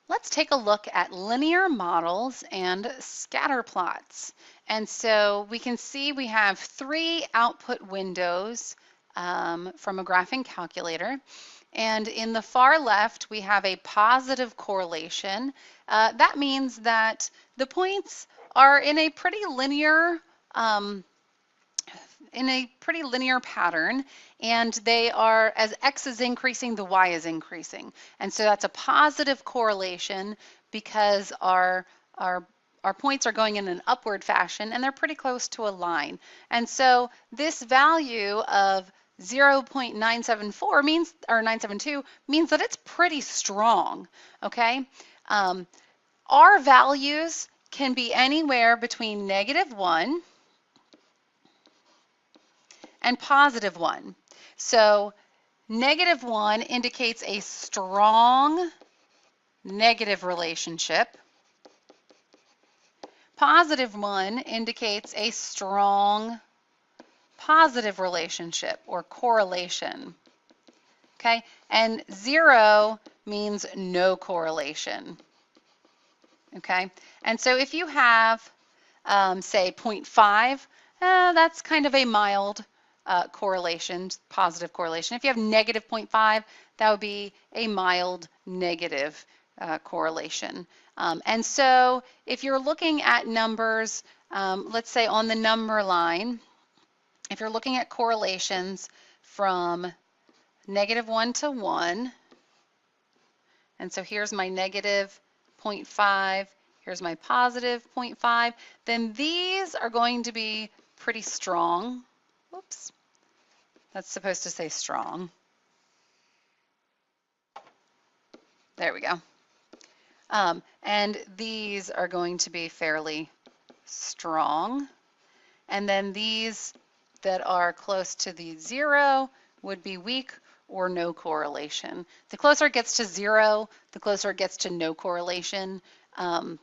Let's take a look at linear models and scatter plots. And so we can see we have three output windows from a graphing calculator. And in the far left, we have a positive correlation. That means that the points are um, in a pretty linear pattern, and they are, as x is increasing, the y is increasing. And so that's a positive correlation because our our points are going in an upward fashion and they're pretty close to a line. And so this value of 0.974 means, or 972, means that it's pretty strong, okay? Our values can be anywhere between -1 and +1. So -1 indicates a strong negative relationship. +1 indicates a strong positive relationship or correlation. Okay, and 0 means no correlation. Okay, and so if you have, say, 0.5, that's kind of a mild correlation, positive correlation. If you have -0.5, that would be a mild negative correlation. And so if you're looking at numbers, let's say on the number line, if you're looking at correlations from -1 to 1, and so here's my -0.5, here's my +0.5, then these are going to be pretty strong. Whoops, that's supposed to say strong. There we go. And these are going to be fairly strong. And then these that are close to the 0 would be weak or no correlation. The closer it gets to 0, the closer it gets to no correlation. And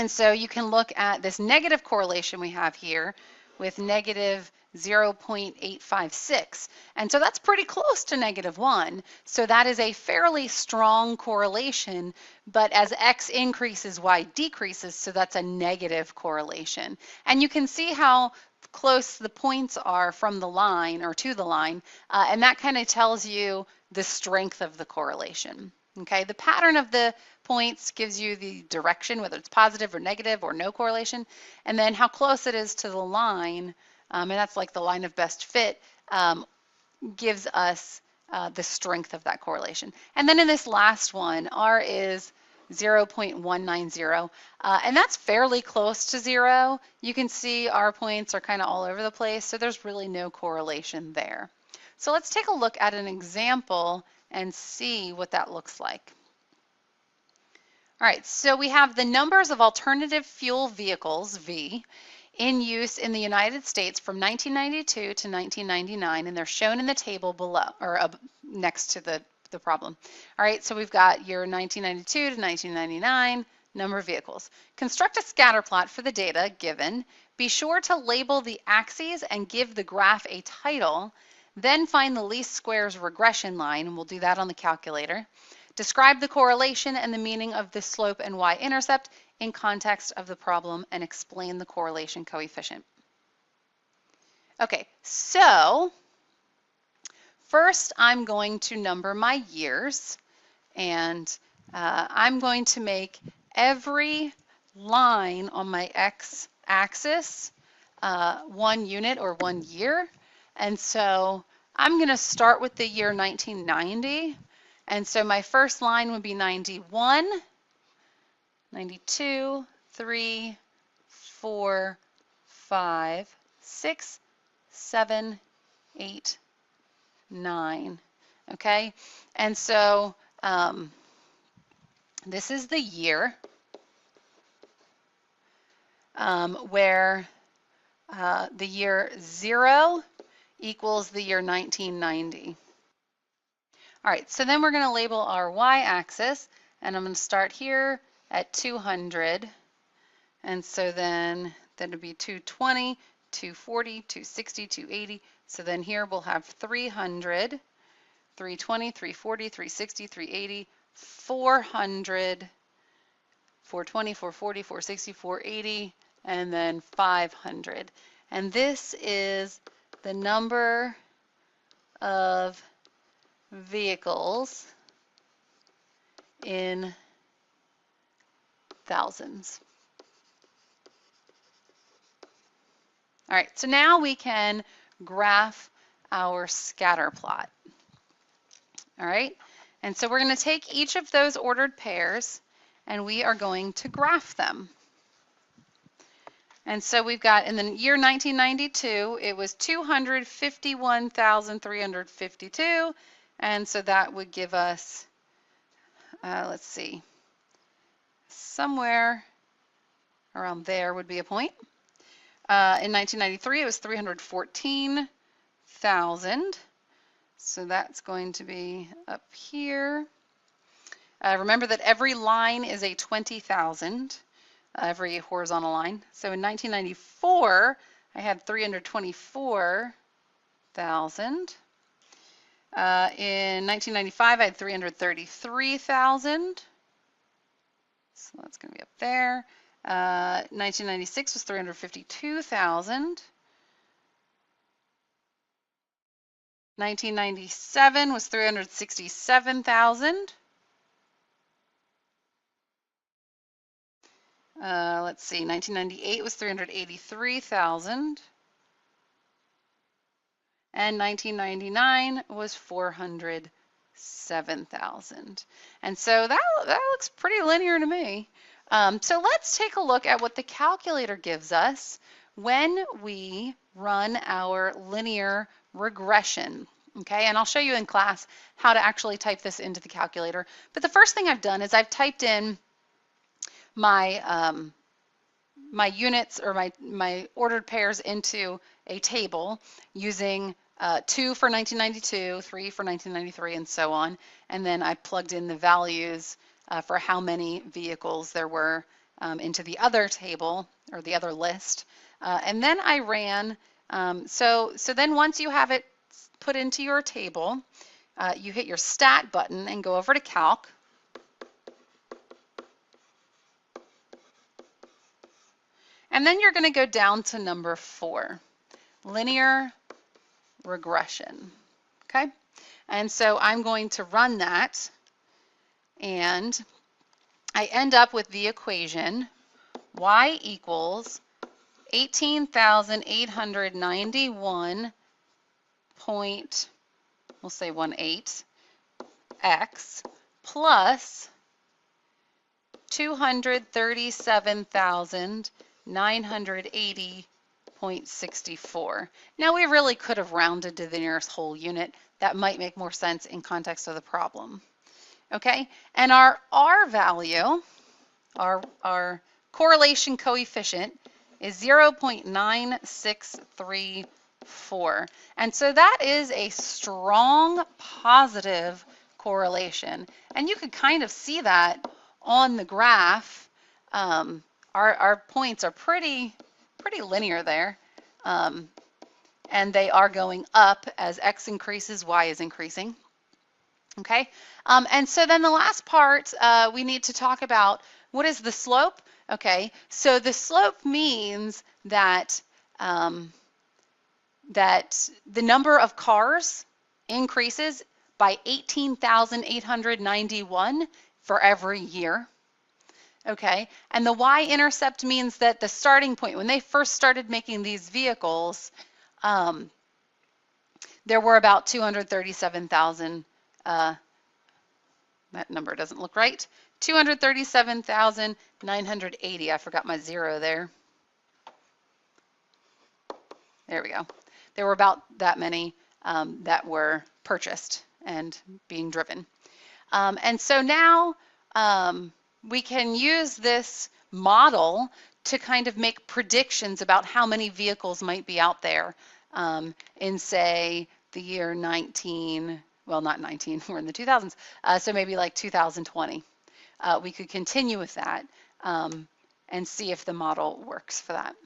so you can look at this negative correlation we have here with -0.856. And so that's pretty close to -1. So that is a fairly strong correlation, but as x increases, y decreases, so that's a negative correlation. And you can see how close the points are from the line or to the line, and that kind of tells you the strength of the correlation. Okay, the pattern of the points gives you the direction, whether it's positive or negative or no correlation, and then how close it is to the line, and that's like the line of best fit, gives us the strength of that correlation. And then in this last one, R is 0.190, and that's fairly close to 0. You can see our points are kind of all over the place, so there's really no correlation there. So let's take a look at an example and see what that looks like. All right, so we have the numbers of alternative fuel vehicles, V, in use in the United States from 1992 to 1999, and they're shown in the table below, or next to the problem. All right, so we've got your 1992 to 1999 number of vehicles. Construct a scatter plot for the data given. Be sure to label the axes and give the graph a title. Then find the least squares regression line, and we'll do that on the calculator. Describe the correlation and the meaning of the slope and y-intercept in context of the problem, and explain the correlation coefficient. Okay, so first I'm going to number my years, and I'm going to make every line on my x-axis 1 unit or 1 year. And so I'm going to start with the year 1990. And so my first line would be 91, 92, 3, 4, 5, 6, 7, 8, 9. Okay, and so this is the year where the year 0 equals the year 1990. All right, so then we're going to label our y-axis, and I'm going to start here at 200, and so then that'll be 220, 240, 260, 280. So then here we'll have 300, 320, 340, 360, 380, 400, 420, 440, 460, 480, and then 500. And this is the number of vehicles in thousands. All right, so now we can graph our scatter plot. All right, and so we're going to take each of those ordered pairs and we are going to graph them. And so we've got in the year 1992, it was 251,352. And so that would give us, let's see, somewhere around there would be a point. In 1993, it was 314,000. So that's going to be up here. Remember that every line is a 20,000. Every horizontal line. So in 1994, I had 324,000. In 1995, I had 333,000. So that's going to be up there. 1996 was 352,000. 1997 was 367,000. Let's see, 1998 was 383,000. And 1999 was 407,000. And so that looks pretty linear to me. So let's take a look at what the calculator gives us when we run our linear regression. Okay, and I'll show you in class how to actually type this into the calculator. But the first thing I've done is I've typed in my my units or my ordered pairs into a table using 2 for 1992, 3 for 1993, and so on. And then I plugged in the values for how many vehicles there were into the other table or the other list. And then I ran, so then once you have it put into your table, you hit your Stat button and go over to Calc. And then you're going to go down to number 4, linear regression. Okay, and so I'm going to run that, and I end up with the equation y equals 18,891 we'll say 18 x plus 237,980.64. Now we really could have rounded to the nearest whole unit. That might make more sense in context of the problem. Okay, and our R value, our correlation coefficient, is 0.964. And so that is a strong positive correlation. And you could kind of see that on the graph. Our points are pretty linear there. And they are going up as x increases, y is increasing. Okay, and so then the last part, we need to talk about what is the slope. Okay, so the slope means that that the number of cars increases by 18,891 for every year. Okay, and the y-intercept means that the starting point, when they first started making these vehicles, there were about 237,000, that number doesn't look right, 237,980. I forgot my 0 there. There we go. There were about that many that were purchased and being driven. And so now we can use this model to kind of make predictions about how many vehicles might be out there in, say, the year well, not 19, we're in the 2000s, so maybe like 2020. We could continue with that and see if the model works for that.